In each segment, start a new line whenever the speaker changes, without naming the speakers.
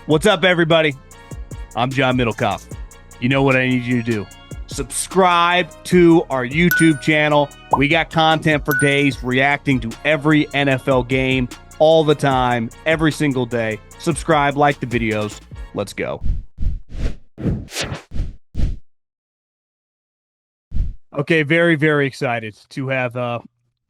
What's up, everybody? I'm John Middlekauff. You know what I need you to do. Subscribe to our YouTube channel. We got content for days reacting to every NFL game all the time, every single day. Subscribe, like the videos. Let's go. Okay, very, very excited to have a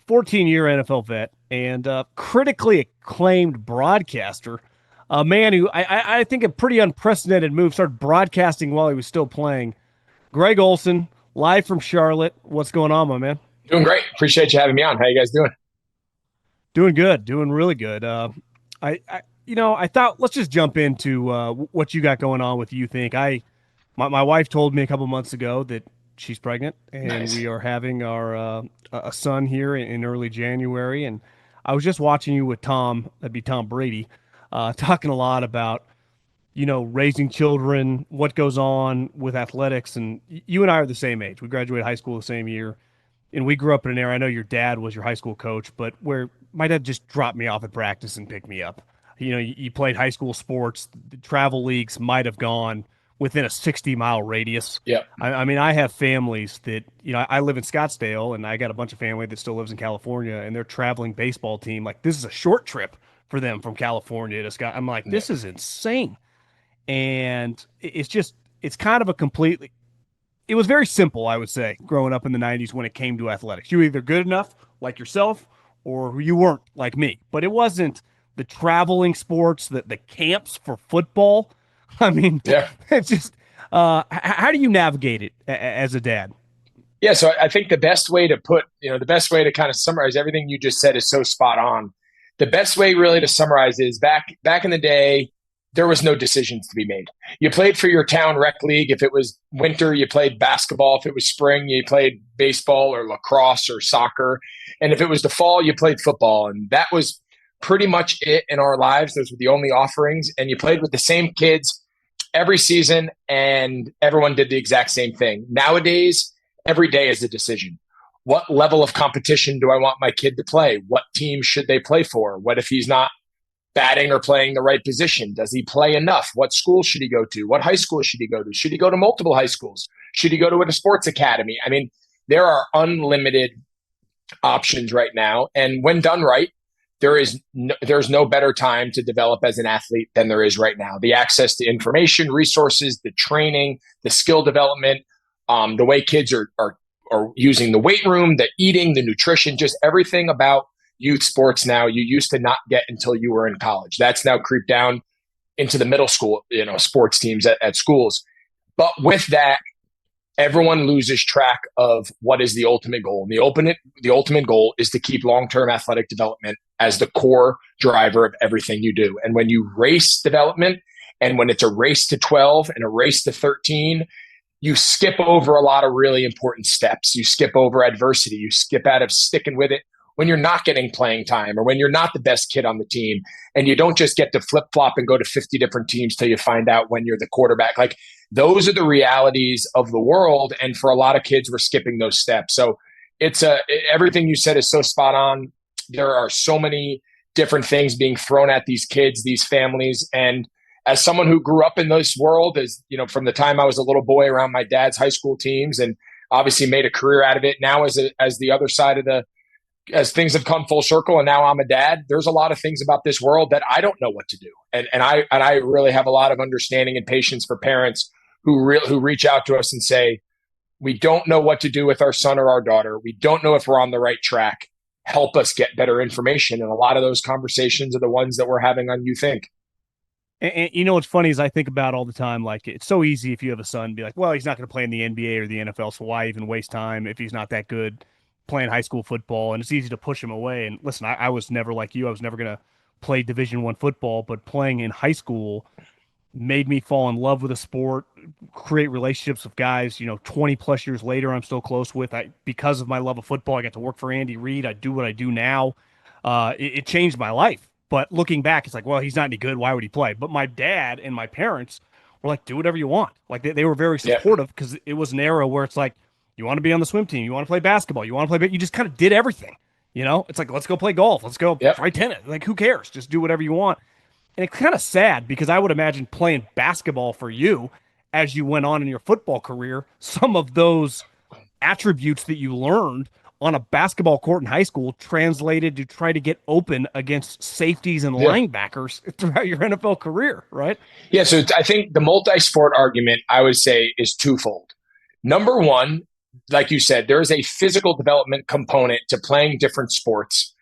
14-year NFL vet and critically acclaimed broadcaster, a man who I think a pretty unprecedented move, started broadcasting while he was still playing. Greg Olsen, live from Charlotte. What's going on, my man?
Doing great. Appreciate you having me on. How you guys doing?
Doing good. Doing really good. I thought let's just jump into what you got going on with You Think. My wife told me a couple months ago that she's pregnant, and
Nice.
we are having our a son here in early January. And I was just watching you with Tom, that'd be Tom Brady, talking a lot about raising children, what goes on with athletics. And you and I are the same age. We graduated high school the same year, and we grew up in an era. I know your dad was your high school coach, but where my dad just dropped me off at practice and picked me up. You played high school sports. The travel leagues might have gone within a 60-mile radius.
Yeah.
I mean, I have families that, I live in Scottsdale, and I got a bunch of family that still lives in California, and their traveling baseball team, like, this is a short trip for them from California to Scott. I'm like, this is insane. And it's kind of a completely, it was very simple, I would say, growing up in the 90s when it came to athletics. You were either good enough, like yourself, or you weren't, like me. But it wasn't the traveling sports, the camps for football. I mean,
Yeah.
it's just, how do you navigate it as a dad?
Yeah. So I think the best way to kind of summarize everything you just said is so spot on. The best way really to summarize is back in the day, there was no decisions to be made. You played for your town rec league. If it was winter, you played basketball. If it was spring, you played baseball or lacrosse or soccer. And if it was the fall, you played football. And that was pretty much it in our lives. Those were the only offerings. And you played with the same kids every season, and everyone did the exact same thing. Nowadays, every day is a decision. What level of competition do I want my kid to play? What team should they play for? What if he's not batting or playing the right position? Does he play enough? What school should he go to? What high school should he go to? Should he go to multiple high schools? Should he go to a sports academy? I mean, there are unlimited options right now. And when done right, there's no better time to develop as an athlete than there is right now. The access to information, resources, the training, the skill development, the way kids are using the weight room, the eating, the nutrition, just everything about youth sports now you used to not get until you were in college. That's now creeped down into the middle school, sports teams at schools. But with that, everyone loses track of what is the ultimate goal. And the ultimate goal is to keep long-term athletic development as the core driver of everything you do. And when you race development, and when it's a race to 12 and a race to 13, you skip over a lot of really important steps. You skip over adversity. You skip out of sticking with it when you're not getting playing time or when you're not the best kid on the team. And you don't just get to flip-flop and go to 50 different teams till you find out when you're the quarterback. Like, those are the realities of the world. And for a lot of kids, we're skipping those steps. So everything you said is so spot on. There are so many different things being thrown at these kids, these families. And as someone who grew up in this world, from the time I was a little boy around my dad's high school teams and obviously made a career out of it, now as the other side of as things have come full circle and now I'm a dad, there's a lot of things about this world that I don't know what to do. And I really have a lot of understanding and patience for parents who reach out to us and say, we don't know what to do with our son or our daughter. We don't know if we're on the right track. Help us get better information. And a lot of those conversations are the ones that we're having on You Think.
And what's funny is I think about all the time, like, it's so easy if you have a son to be like, well, he's not going to play in the NBA or the NFL, so why even waste time if he's not that good playing high school football? And it's easy to push him away. And listen, I was never like you. I was never going to play Division I football, but playing in high school made me fall in love with a sport, create relationships with guys, 20 plus years later, I'm still close with. Because of my love of football, I got to work for Andy Reid. I do what I do now. It changed my life. But looking back, it's like, well, he's not any good. Why would he play? But my dad and my parents were like, do whatever you want. Like, they were very supportive because it was an era where it's like, you want to be on the swim team, you want to play basketball, you want to play, you just kind of did everything. It's like, let's go play golf. Let's go try tennis. Like, who cares? Just do whatever you want. And it's kind of sad because I would imagine playing basketball for you as you went on in your football career, some of those attributes that you learned on a basketball court in high school translated to try to get open against safeties and
Yeah.
linebackers throughout your NFL career, right?
Yeah. So I think the multi sport argument, I would say, is twofold. Number one, like you said, there is a physical development component to playing different sports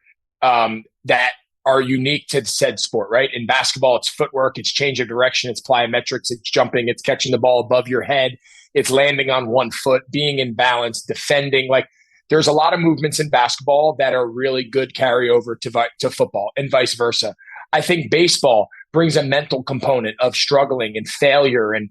that are unique to said sport, right? In basketball, it's footwork, it's change of direction, it's plyometrics, it's jumping, it's catching the ball above your head, it's landing on one foot, being in balance, defending. Like there's a lot of movements in basketball that are really good carryover to football and vice versa. I think baseball brings a mental component of struggling and failure and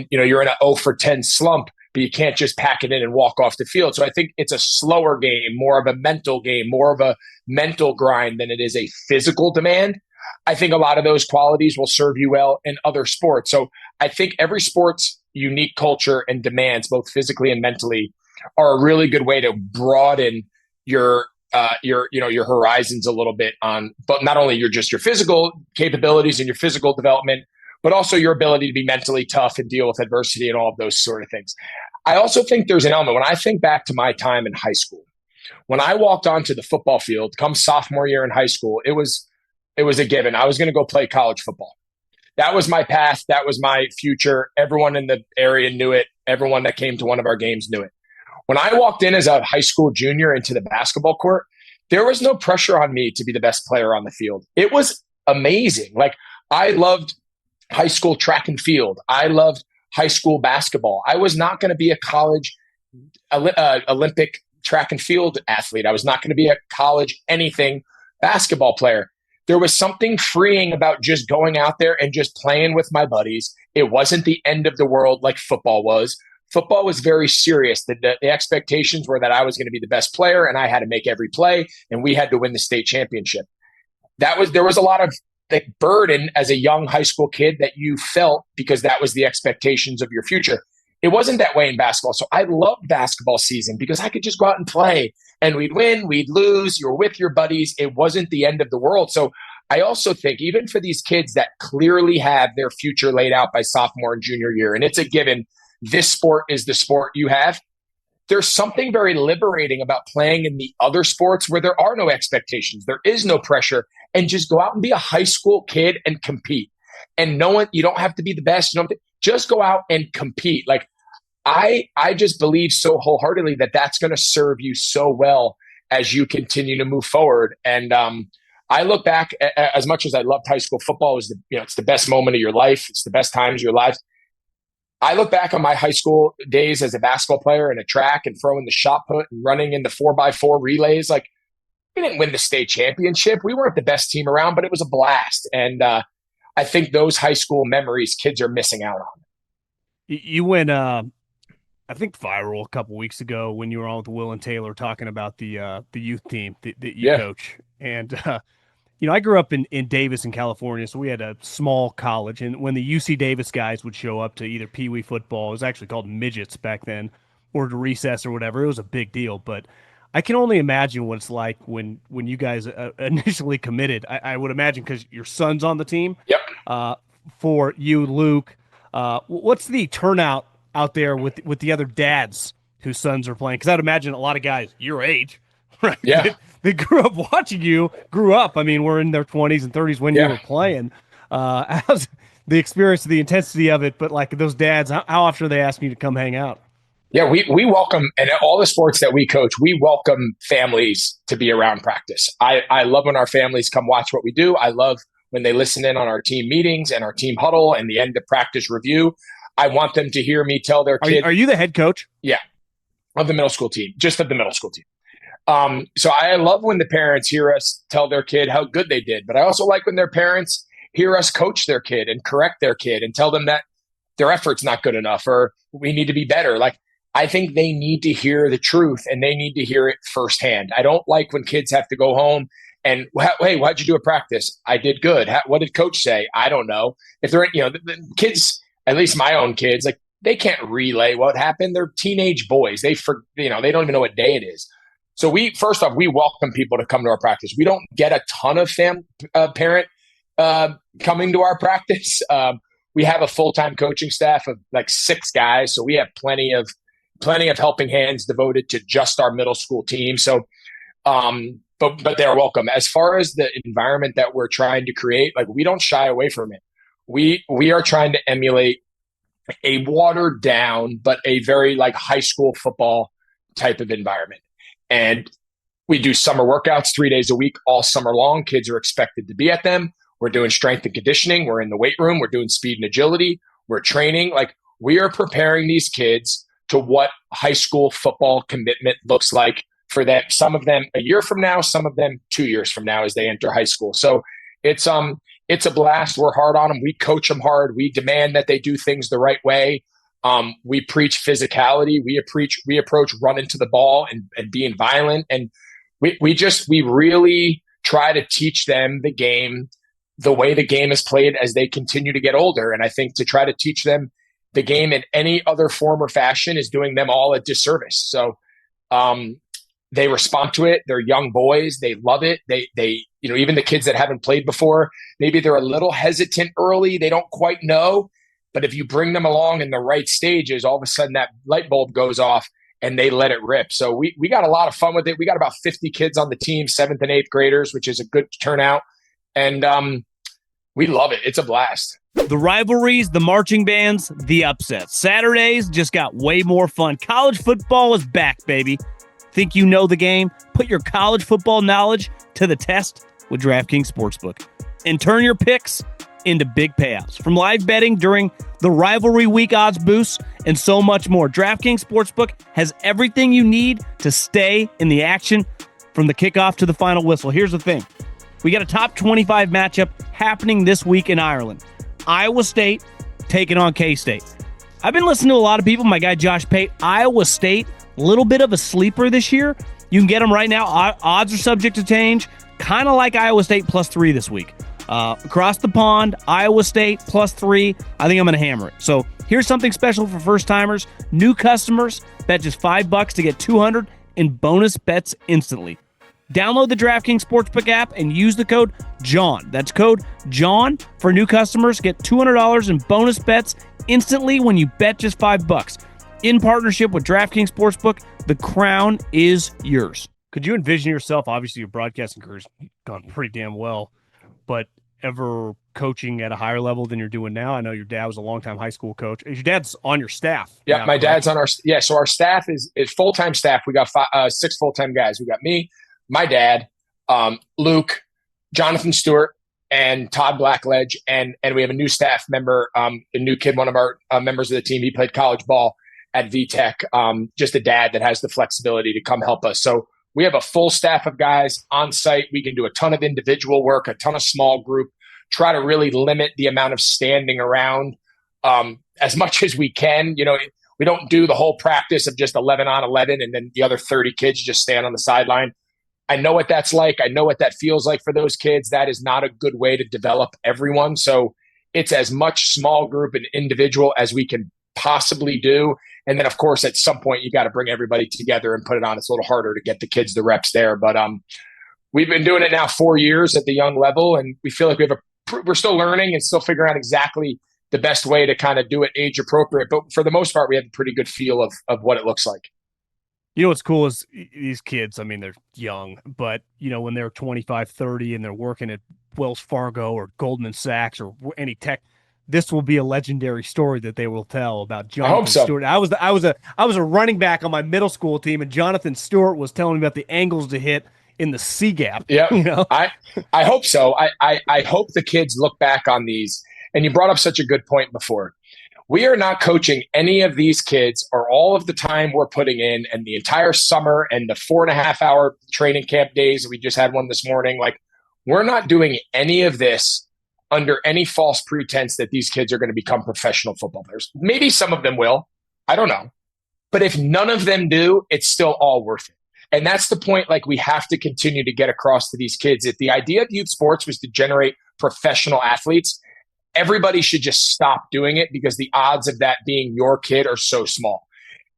you're in an 0 for 10 slump, but you can't just pack it in and walk off the field. So I think it's a slower game, more of a mental game, more of a mental grind than it is a physical demand. I think a lot of those qualities will serve you well in other sports. So I think every sport's unique culture and demands, both physically and mentally, are a really good way to broaden your horizons a little bit on, but not only your physical capabilities and your physical development, but also your ability to be mentally tough and deal with adversity and all of those sort of things. I also think there's an element when I think back to my time in high school. When I walked onto the football field, come sophomore year in high school, it was a given. I was going to go play college football. That was my path. That was my future. Everyone in the area knew it. Everyone that came to one of our games knew it. When I walked in as a high school junior into the basketball court, there was no pressure on me to be the best player on the field. It was amazing. Like I loved high school track and field. I loved high school basketball. I was not going to be a college Olympic track and field athlete. I was not going to be a college anything basketball player. There was something freeing about just going out there and just playing with my buddies. It wasn't the end of the world like football was. Football was very serious. The expectations were that I was going to be the best player and I had to make every play and we had to win the state championship. There was a lot of like burden as a young high school kid that you felt because that was the expectations of your future. It wasn't that way in basketball. So I loved basketball season because I could just go out and play and we'd win, we'd lose, you're with your buddies. It wasn't the end of the world. So I also think even for these kids that clearly have their future laid out by sophomore and junior year, and it's a given, this sport is the sport you have. There's something very liberating about playing in the other sports where there are no expectations. There is no pressure and just go out and be a high school kid and compete. And no one, you don't have to be the best. You don't just go out and compete. Like I just believe so wholeheartedly that that's going to serve you so well as you continue to move forward. And I look back as much as I loved high school football, it's the best moment of your life. It's the best times of your life. I look back on my high school days as a basketball player in a track and throwing the shot put and running in the 4x4 relays. Like we didn't win the state championship. We weren't the best team around, but it was a blast. And I think those high school memories kids are missing out on.
You went, I think viral a couple weeks ago when you were on with Will and Taylor talking about the youth team that you coach. And I grew up in Davis in California, so we had a small college. And when the UC Davis guys would show up to either Pee Wee football, it was actually called midgets back then, or to recess or whatever, it was a big deal. But I can only imagine what it's like when you guys initially committed. I would imagine because your son's on the team.
Yep.
For you, Luke, what's the turnout out there with the other dads whose sons are playing? Because I'd imagine a lot of guys your age, right?
Yeah.
They grew up watching you, I mean, we're in their 20s and 30s when you were playing. How's the experience, the intensity of it, but like those dads, how often are they asking you to come hang out?
Yeah, we welcome, and all the sports that we coach, we welcome families to be around practice. I love when our families come watch what we do. I love when they listen in on our team meetings and our team huddle and the end of practice review. I want them to hear me tell their kid.
Are you the head coach?
Yeah, of the middle school team, just of the middle school team. So I love when the parents hear us tell their kid how good they did, but I also like when their parents hear us coach their kid and correct their kid and tell them that their effort's not good enough or we need to be better. Like, I think they need to hear the truth and they need to hear it firsthand. I don't like when kids have to go home and, hey, what'd you do at practice? I did good. What did coach say? I don't know. If they're, the kids, at least my own kids, like they can't relay what happened. They're teenage boys. They don't even know what day it is. So first off, we welcome people to come to our practice. We don't get a ton of parent coming to our practice. We have a full-time coaching staff of like 6 guys, so we have plenty of helping hands devoted to just our middle school team. So, but they're welcome. As far as the environment that we're trying to create, like we don't shy away from it. We are trying to emulate a watered down, but a very like high school football type of environment. And we do summer workouts 3 days a week, all summer long. Kids are expected to be at them. We're doing strength and conditioning. We're in the weight room. We're doing speed and agility. We're training. Like we are preparing these kids to what high school football commitment looks like for them. Some of them a year from now, some of them 2 years from now as they enter high school. So it's a blast. We're hard on them. We coach them hard. We demand that they do things the right way. We preach physicality. We approach running to the ball and being violent. And we really try to teach them the game, the way the game is played as they continue to get older. And I think to try to teach them the game in any other form or fashion is doing them all a disservice. So they respond to it. They're young boys. They love it. They even the kids that haven't played before, maybe they're a little hesitant early. They don't quite know. But if you bring them along in the right stages, all of a sudden that light bulb goes off and they let it rip. So we got a lot of fun with it. We got about 50 kids on the team, 7th and 8th graders, which is a good turnout. And we love it. It's a blast.
The rivalries, the marching bands, the upsets. Saturdays just got way more fun. College football is back, baby. Think you know the game? Put your college football knowledge to the test with DraftKings Sportsbook and turn your picks into big payouts. From live betting during the rivalry week odds boosts and so much more, DraftKings Sportsbook has everything you need to stay in the action from the kickoff to the final whistle. Here's the thing. We got a top 25 matchup happening this week in Ireland. Iowa State taking on K-State. I've been listening to a lot of people. My guy Josh Pate, Iowa State, a little bit of a sleeper this year. You can get them right now. Odds are subject to change. Kind of like Iowa State +3 this week. Across the pond, Iowa State +3. I think I'm going to hammer it. So here's something special for first-timers. New customers, bet just $5 to get $200 in bonus bets instantly. Download the DraftKings Sportsbook app and use the code JOHN. That's code JOHN for new customers. Get $200 in bonus bets instantly when you bet just $5. In partnership with DraftKings Sportsbook, the crown is yours. Could you envision yourself, obviously your broadcasting career's gone pretty damn well, but ever coaching at a higher level than you're doing now? I know your dad was a longtime high school coach. Your dad's on your staff.
Yeah, my dad's on our – yeah, so our staff is full-time staff. We got 6 full-time guys. We got me, my dad, Luke, Jonathan Stewart, and Todd Blackledge, and we have a new staff member, a new kid, one of our members of the team. He played college ball at VTech, just a dad that has the flexibility to come help us. So we have a full staff of guys on site. We can do a ton of individual work, a ton of small group, try to really limit the amount of standing around as much as we can. We don't do the whole practice of just 11 on 11 and then the other 30 kids just stand on the sideline. I know what that's like. I know what that feels like for those kids. That is not a good way to develop everyone. So it's as much small group and individual as we can possibly do. And then, of course, at some point, you got to bring everybody together and put it on. It's a little harder to get the kids the reps there. But we've been doing it now 4 years at the young level, and we feel like we're still learning and still figuring out exactly the best way to kind of do it age appropriate. But for the most part, we have a pretty good feel of what it looks like.
You know what's cool is these kids, I mean, they're young, but, when they're 25, 30 and they're working at Wells Fargo or Goldman Sachs or any tech, this will be a legendary story that they will tell about Jonathan Stewart. I was a running back on my middle school team, and Jonathan Stewart was telling me about the angles to hit in the C gap.
Yeah, I hope so. I hope the kids look back on these. And you brought up such a good point before. We are not coaching any of these kids or all of the time we're putting in and the entire summer and the 4.5-hour training camp days. We just had one this morning. Like, we're not doing any of this under any false pretense that these kids are going to become professional football players. Maybe some of them will. I don't know. But if none of them do, it's still all worth it. And that's the point, like, we have to continue to get across to these kids. If the idea of youth sports was to generate professional athletes, everybody should just stop doing it because the odds of that being your kid are so small.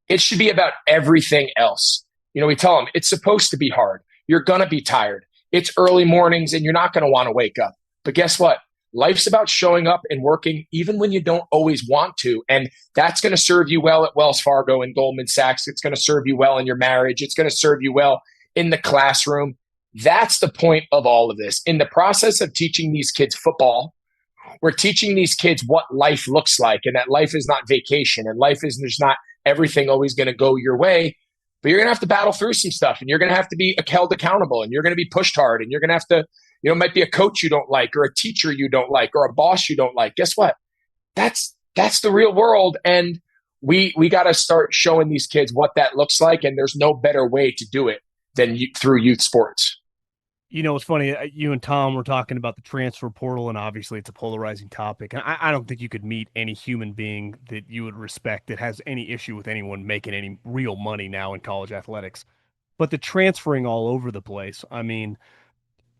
It should be about everything else. We tell them it's supposed to be hard. You're going to be tired. It's early mornings and you're not going to want to wake up. But guess what? Life's about showing up and working even when you don't always want to. And that's going to serve you well at Wells Fargo and Goldman Sachs. It's going to serve you well in your marriage. It's going to serve you well in the classroom. That's the point of all of this. In the process of teaching these kids football, we're teaching these kids what life looks like, and that life is not vacation, and life is there's not everything always going to go your way, but you're going to have to battle through some stuff, and you're going to have to be held accountable, and you're going to be pushed hard, and you're going to have to, might be a coach you don't like, or a teacher you don't like, or a boss you don't like. Guess what? That's the real world, and we got to start showing these kids what that looks like, and there's no better way to do it than through youth sports.
It's funny. You and Tom were talking about the transfer portal, and obviously it's a polarizing topic. And I don't think you could meet any human being that you would respect that has any issue with anyone making any real money now in college athletics. But the transferring all over the place, I mean,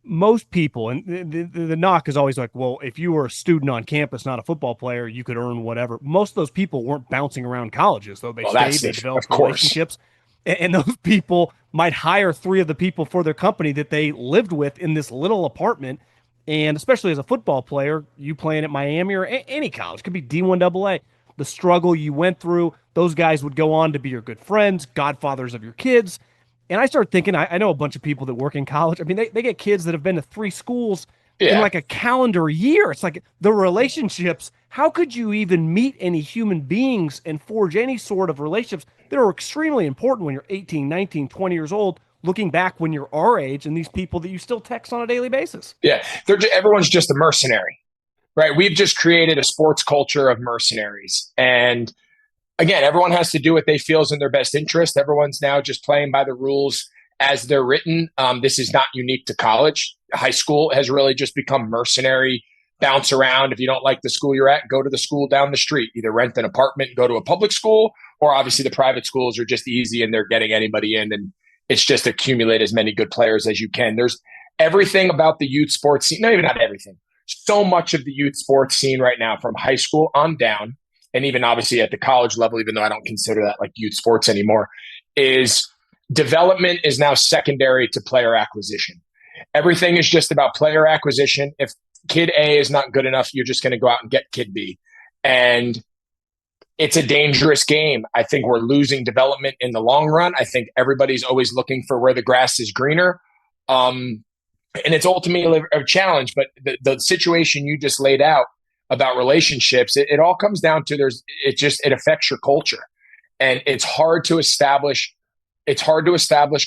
most people, and the knock is always like, well, if you were a student on campus, not a football player, you could earn whatever. Most of those people weren't bouncing around colleges, though. They stayed, they developed relationships. And those people might hire 3 of the people for their company that they lived with in this little apartment. And especially as a football player, you playing at Miami or any college, could be D1 AA, the struggle you went through, those guys would go on to be your good friends, godfathers of your kids. And I started thinking, I know a bunch of people that work in college. I mean, they get kids that have been to 3 schools in like a calendar year. It's like the relationships. How could you even meet any human beings and forge any sort of relationships that are extremely important when you're 18, 19, 20 years old, looking back when you're our age and these people that you still text on a daily basis?
Yeah, everyone's just a mercenary, right? We've just created a sports culture of mercenaries. And again, everyone has to do what they feel is in their best interest. Everyone's now just playing by the rules as they're written. This is not unique to college. High school has really just become mercenary, bounce around. If you don't like the school you're at, go to the school down the street. Either rent an apartment and go to a public school, or obviously the private schools are just easy and they're getting anybody in, and it's just accumulate as many good players as you can. There's everything about the youth sports scene, no, even not everything. So much of the youth sports scene right now, from high school on down, and even obviously at the college level, even though I don't consider that like youth sports anymore, is development is now secondary to player acquisition. Everything is just about player acquisition. If kid A is not good enough, you're just going to go out and get kid B. And it's a dangerous game. I think we're losing development in the long run. I think everybody's always looking for where the grass is greener. And it's ultimately a challenge. But the situation you just laid out about relationships, it all comes down to it affects your culture. And it's hard to establish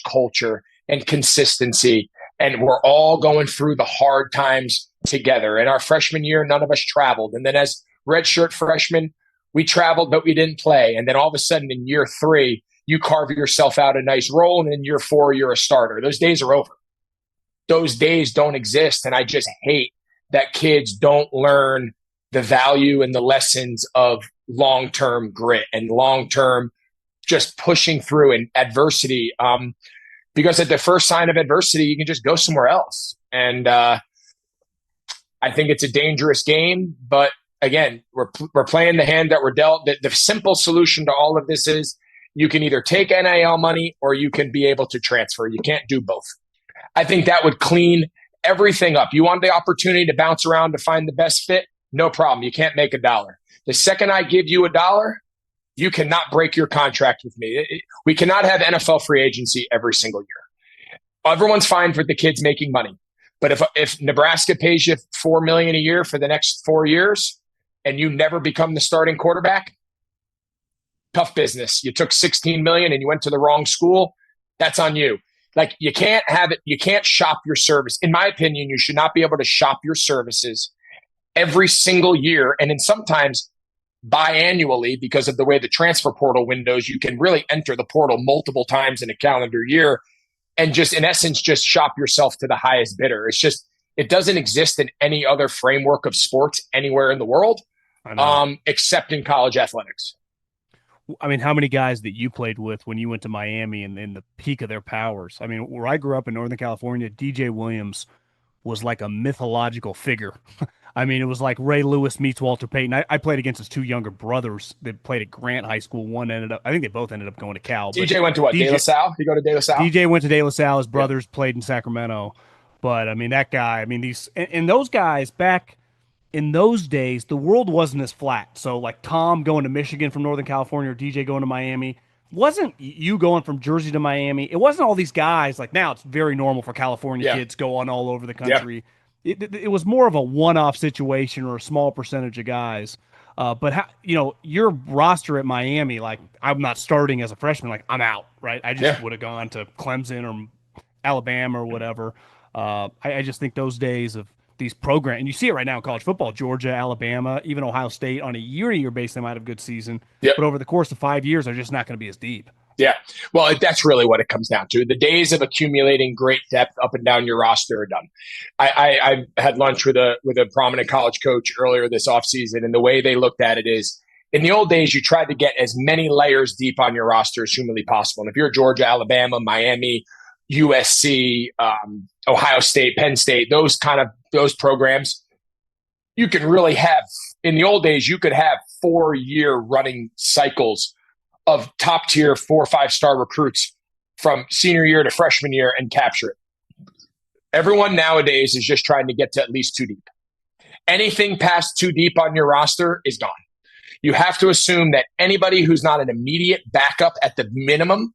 culture and consistency. And we're all going through the hard times together. In our freshman year, none of us traveled. And then as redshirt freshmen, we traveled, but we didn't play. And then all of a sudden in year 3, you carve yourself out a nice role. And in year 4, you're a starter. Those days are over. Those days don't exist. And I just hate that kids don't learn the value and the lessons of long-term grit and long-term just pushing through and adversity. Because at the first sign of adversity, you can just go somewhere else. And I think it's a dangerous game. But again, we're playing the hand that we're dealt. The simple solution to all of this is you can either take NIL money or you can be able to transfer. You can't do both. I think that would clean everything up. You want the opportunity to bounce around to find the best fit? No problem. You can't make $1. The second I give you $1, you cannot break your contract with me. We cannot have NFL free agency every single year. Everyone's fine for the kids making money. But if Nebraska pays you $4 million a year for the next 4 years and you never become the starting quarterback, tough business. You took $16 million and you went to the wrong school. That's on you. Like, you can't have it. You can't shop your service. In my opinion, you should not be able to shop your services every single year. And then sometimes biannually, because of the way the transfer portal windows, you can really enter the portal multiple times in a calendar year and just, in essence, just shop yourself to the highest bidder. It's just, it doesn't exist in any other framework of sports anywhere in the world, except in college athletics.
I mean, how many guys that you played with when you went to Miami and in the peak of their powers? I mean, where I grew up in Northern California, DJ Williams was like a mythological figure. I mean, it was like Ray Lewis meets Walter Payton. I played against his 2 younger brothers that played at Grant High School. I think they both ended up going to Cal.
DJ went to what? De La Salle? He go to De La Salle?
DJ went to De La Salle. His brothers played in Sacramento. But I mean, that guy, I mean, those guys back in those days, the world wasn't as flat. So like Tom going to Michigan from Northern California or DJ going to Miami wasn't you going from Jersey to Miami. It wasn't all these guys. Like now it's very normal for California
Yeah.
kids going all over the
Yeah.
country. It was more of a one-off situation or a small percentage of guys. But your roster at Miami, like I'm not starting as a freshman, like I'm out, right? I just
Yeah.
would have gone to Clemson or Alabama or whatever. I just think those days of these programs, and you see it right now in college football, Georgia, Alabama, even Ohio State, on a year-to-year basis, they might have a good season,
Yep.
but over the course of 5 years, they're just not going to be as deep.
Yeah. Well, that's really what it comes down to. The days of accumulating great depth up and down your roster are done. I had lunch with a prominent college coach earlier this offseason, and the way they looked at it is in the old days, you tried to get as many layers deep on your roster as humanly possible. And if you're Georgia, Alabama, Miami, USC, Ohio State, Penn State, those programs, you can really have, in the old days, you could have 4-year running cycles of top tier 4 or 5-star recruits from senior year to freshman year and capture it. Everyone nowadays is just trying to get to at least 2 deep. Anything past 2 deep on your roster is gone. You have to assume that anybody who's not an immediate backup at the minimum,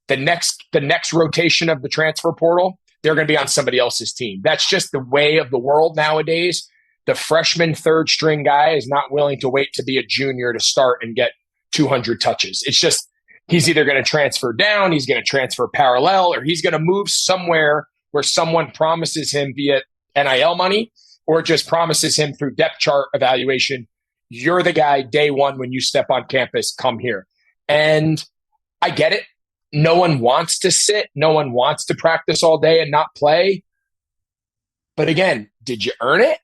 the next rotation of the transfer portal, they're going to be on somebody else's team. That's just the way of the world nowadays. The freshman third string guy is not willing to wait to be a junior to start and get 200 touches. It's just he's either going to transfer down, he's going to transfer parallel, or he's going to move somewhere where someone promises him via NIL money or just promises him through depth chart evaluation, you're the guy day one when you step on campus, come here. And I get it. No one wants to sit. No one wants to practice all day and not play. But again, did you earn it?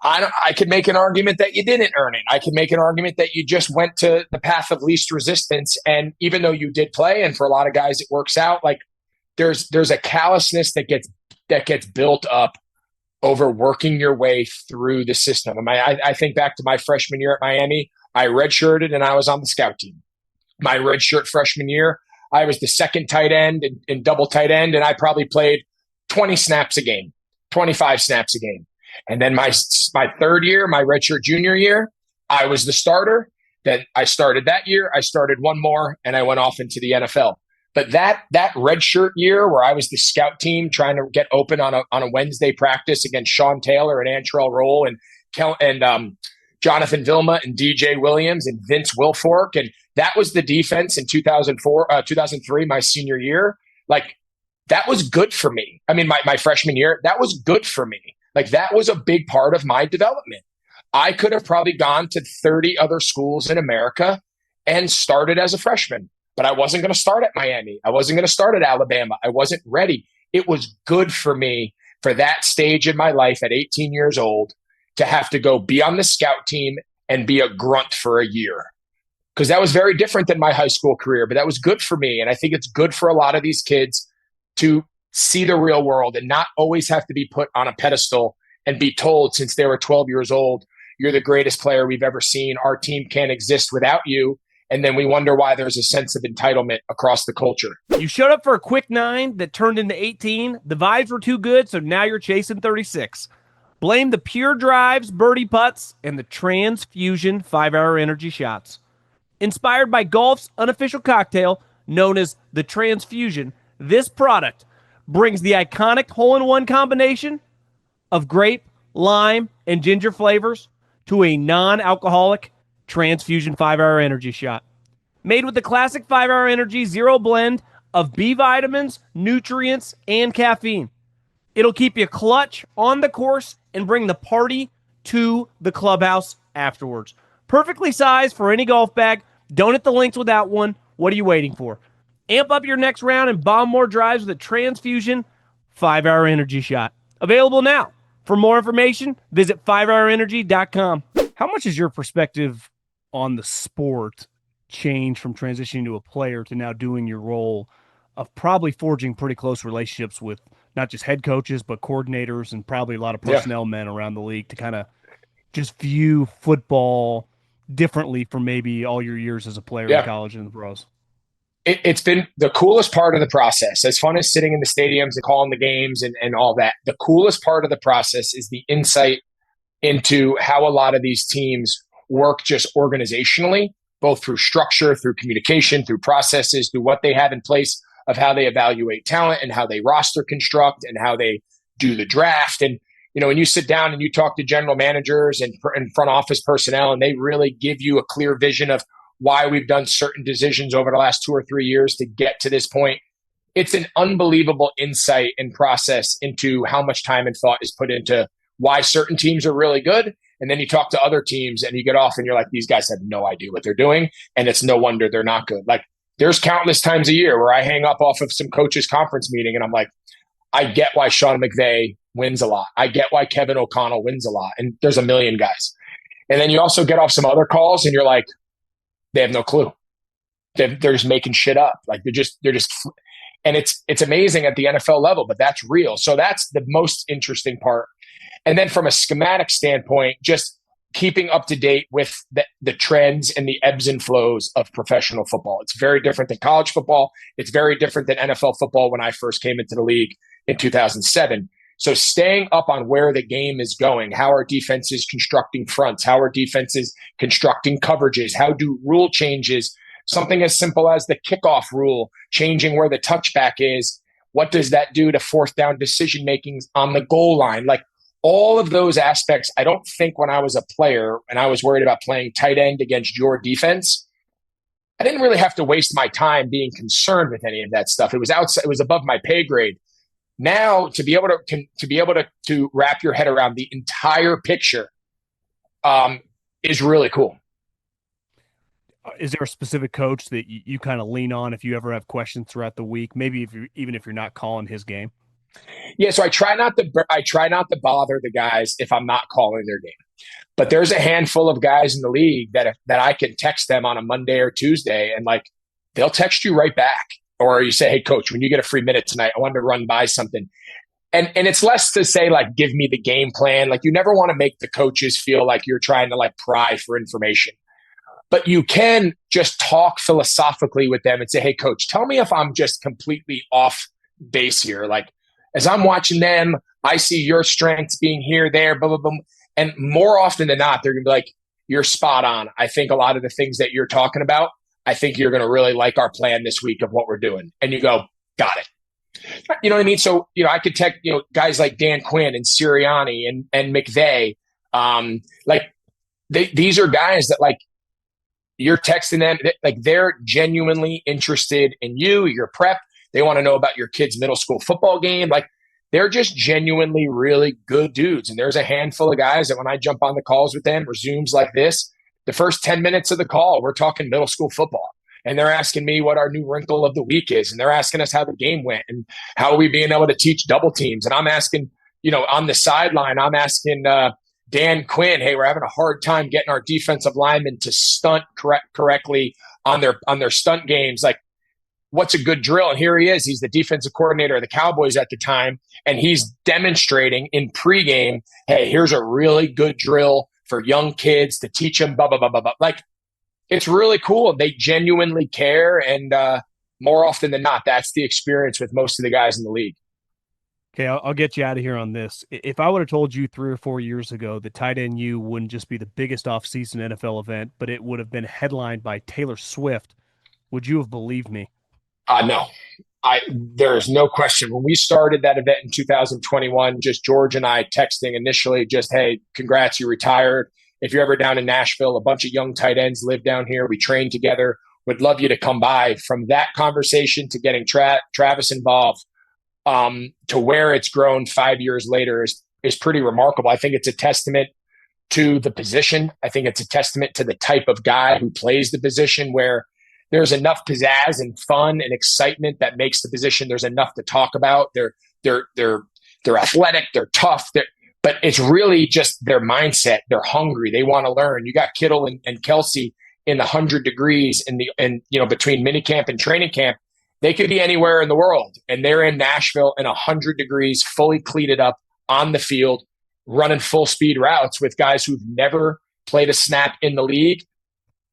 I could make an argument that you didn't earn it. I could make an argument that you just went to the path of least resistance. And even though you did play, and for a lot of guys it works out, like there's a callousness that gets built up over working your way through the system. And I think back to my freshman year at Miami, I redshirted and I was on the scout team. My redshirt freshman year, I was the second tight end and double tight end, and I probably played 20 snaps a game, 25 snaps a game. And then my third year, my redshirt junior year, I was the starter. Then I started that year. I started one more, and I went off into the NFL. But that redshirt year where I was the scout team trying to get open on a Wednesday practice against Sean Taylor and Antrell Roll and Jonathan Vilma and DJ Williams and Vince Wilfork, and that was the defense in 2003, my senior year. Like that was good for me. I mean, my freshman year, that was good for me. Like that was a big part of my development. I could have probably gone to 30 other schools in America and started as a freshman, but I wasn't going to start at Miami. I wasn't going to start at Alabama. I wasn't ready. It was good for me for that stage in my life at 18 years old to have to go be on the scout team and be a grunt for a year. Because that was very different than my high school career, but that was good for me. And I think it's good for a lot of these kids to see the real world and not always have to be put on a pedestal and be told since they were 12 years old, you're the greatest player we've ever seen. Our team can't exist without you. And then we wonder why there's a sense of entitlement across the culture.
You showed up for a quick 9 that turned into 18. The vibes were too good, so now you're chasing 36. Blame the pure drives, birdie putts, and the transfusion 5-hour energy shots. Inspired by golf's unofficial cocktail known as the transfusion, this product brings the iconic hole-in-one combination of grape, lime, and ginger flavors to a non-alcoholic transfusion 5-hour energy shot. Made with the classic 5-hour energy zero blend of B vitamins, nutrients, and caffeine. It'll keep you clutch on the course and bring the party to the clubhouse afterwards. Perfectly sized for any golf bag. Don't hit the links without one. What are you waiting for? Amp up your next round and bomb more drives with a transfusion 5-hour energy shot. Available now. For more information, visit 5hourenergy.com. How much has your perspective on the sport changed from transitioning to a player to now doing your role of probably forging pretty close relationships with not just head coaches, but coordinators and probably a lot of personnel men around the league to kind of just view football differently from maybe all your years as a player in college and the pros?
It's been the coolest part of the process. As fun as sitting in the stadiums and calling the games and all that, the coolest part of the process is the insight into how a lot of these teams work just organizationally, both through structure, through communication, through processes, through what they have in place of how they evaluate talent and how they roster construct and how they do the draft. And, when you sit down and you talk to general managers and front office personnel, and they really give you a clear vision of why we've done certain decisions over the last 2 or 3 years to get to this point, it's an unbelievable insight and process into how much time and thought is put into why certain teams are really good. And then you talk to other teams and you get off and you're like, these guys have no idea what they're doing. And it's no wonder they're not good. Like, there's countless times a year where I hang up off of some coaches' conference meeting and I'm like, I get why Sean McVay wins a lot. I get why Kevin O'Connell wins a lot. And there's a million guys. And then you also get off some other calls and you're like, they have no clue. They're just making shit up. Like they're just, and it's amazing at the NFL level, but that's real. So that's the most interesting part. And then from a schematic standpoint, just keeping up to date with the trends and the ebbs and flows of professional football. It's very different than college football. It's very different than NFL football when I first came into the league in 2007. So staying up on where the game is going, how are defenses constructing fronts, how are defenses constructing coverages, how do rule changes, something as simple as the kickoff rule, changing where the touchback is, what does that do to fourth down decision making on the goal line? Like all of those aspects, I don't think when I was a player and I was worried about playing tight end against your defense, I didn't really have to waste my time being concerned with any of that stuff. It was outside, it was above my pay grade. Now to be able to wrap your head around the entire picture is really cool.
Is there a specific coach that you kind of lean on if you ever have questions throughout the week? Maybe even if you're not calling his game.
Yeah, so I try not to bother the guys if I'm not calling their game. But there's a handful of guys in the league that I can text them on a Monday or Tuesday, and like they'll text you right back. Or you say, hey, coach, when you get a free minute tonight, I wanted to run by something. And it's less to say, like, give me the game plan. Like, you never want to make the coaches feel like you're trying to, like, pry for information. But you can just talk philosophically with them and say, hey, coach, tell me if I'm just completely off base here. Like, as I'm watching them, I see your strengths being here, there, blah, blah, blah. And more often than not, they're going to be like, you're spot on. I think a lot of the things that you're talking about, I think you're going to really like our plan this week of what we're doing. And you go, got it. You know what I mean? So, I could text, guys like Dan Quinn and Sirianni and McVay. These are guys that like you're texting them, like they're genuinely interested in you, your prep. They want to know about your kid's middle school football game. Like they're just genuinely really good dudes. And there's a handful of guys that when I jump on the calls with them or Zooms like this, the first 10 minutes of the call, we're talking middle school football. And they're asking me what our new wrinkle of the week is. And they're asking us how the game went and how are we being able to teach double teams. And I'm asking, on the sideline, I'm asking Dan Quinn, hey, we're having a hard time getting our defensive linemen to stunt correctly on their stunt games. Like, what's a good drill? And here he is. He's the defensive coordinator of the Cowboys at the time. And he's demonstrating in pregame, hey, here's a really good drill for young kids to teach them, blah, blah, blah, blah, blah. Like, it's really cool. They genuinely care. And more often than not, that's the experience with most of the guys in the league.
Okay, I'll get you out of here on this. If I would have told you 3 or 4 years ago that Tight End U wouldn't just be the biggest offseason NFL event, but it would have been headlined by Taylor Swift, would you have believed me?
No. There is no question. When we started that event in 2021, just George and I texting initially, just, hey, congrats, you retired. If you're ever down in Nashville, a bunch of young tight ends live down here. We train together. Would love you to come by. From that conversation to getting Travis involved, to where it's grown 5 years later is pretty remarkable. I think it's a testament to the position. I think it's a testament to the type of guy who plays the position where there's enough pizzazz and fun and excitement that makes the position. There's enough to talk about. They're athletic. They're tough. But it's really just their mindset. They're hungry. They want to learn. You got Kittle and Kelce in the 100 degrees between minicamp and training camp. They could be anywhere in the world, and they're in Nashville in 100 degrees, fully cleated up on the field, running full speed routes with guys who've never played a snap in the league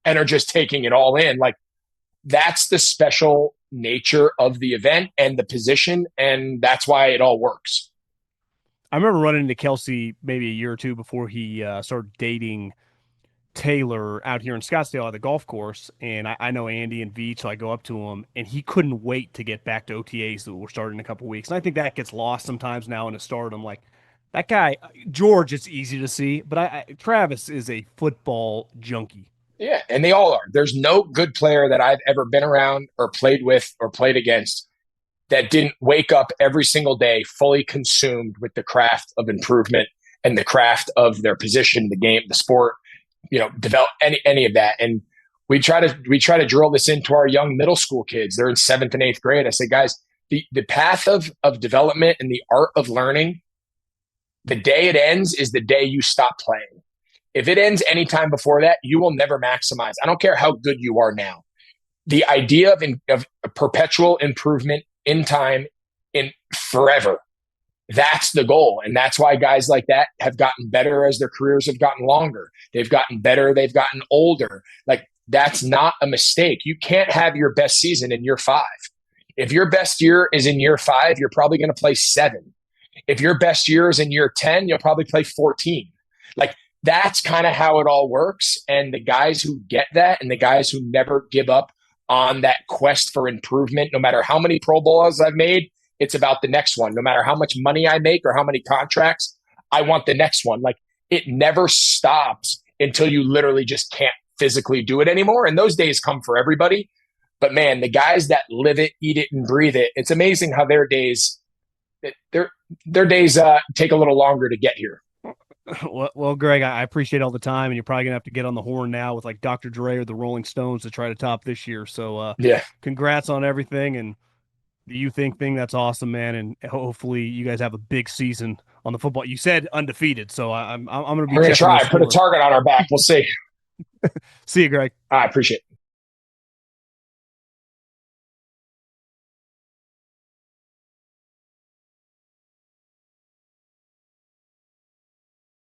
and are just taking it all in. Like, that's the special nature of the event and the position, and that's why it all works.
I remember running into Kelsey maybe a year or two before he started dating Taylor out here in Scottsdale at the golf course, and I know Andy and Veach, so I go up to him, and he couldn't wait to get back to OTAs that were starting in a couple weeks. And I think that gets lost sometimes now in a start. I'm like, that guy, George, it's easy to see, but Travis is a football junkie.
Yeah, and they all are. There's no good player that I've ever been around or played with or played against that didn't wake up every single day fully consumed with the craft of improvement and the craft of their position, the game, the sport, develop any of that. And we try to drill this into our young middle school kids. They're in 7th and 8th grade. I say, guys, the path of development and the art of learning, the day it ends is the day you stop playing. If it ends anytime before that, you will never maximize. I don't care how good you are now. The idea of perpetual improvement in time, in forever, that's the goal. And that's why guys like that have gotten better as their careers have gotten longer. They've gotten better. They've gotten older. Like, that's not a mistake. You can't have your best season in year 5. If your best year is in year 5, you're probably going to play 7. If your best year is in year 10, you'll probably play 14. Like, that's kind of how it all works. And the guys who get that and the guys who never give up on that quest for improvement, no matter how many Pro Bowls I've made, it's about the next one. No matter how much money I make or how many contracts, I want the next one. Like, it never stops until you literally just can't physically do it anymore. And those days come for everybody. But man, the guys that live it, eat it, and breathe it, it's amazing how their days take a little longer to get here.
Well, Greg, I appreciate all the time, and you're probably gonna have to get on the horn now with like Dr. Dre or the Rolling Stones to try to top this year. So,
Yeah.
congrats on everything and the you think thing. That's awesome, man. And hopefully, you guys have a big season on the football. You said undefeated, so I'm gonna be
We're going to
checking
try,
those
put a
scores.
target on our back. We'll see.
See you, Greg.
I appreciate it.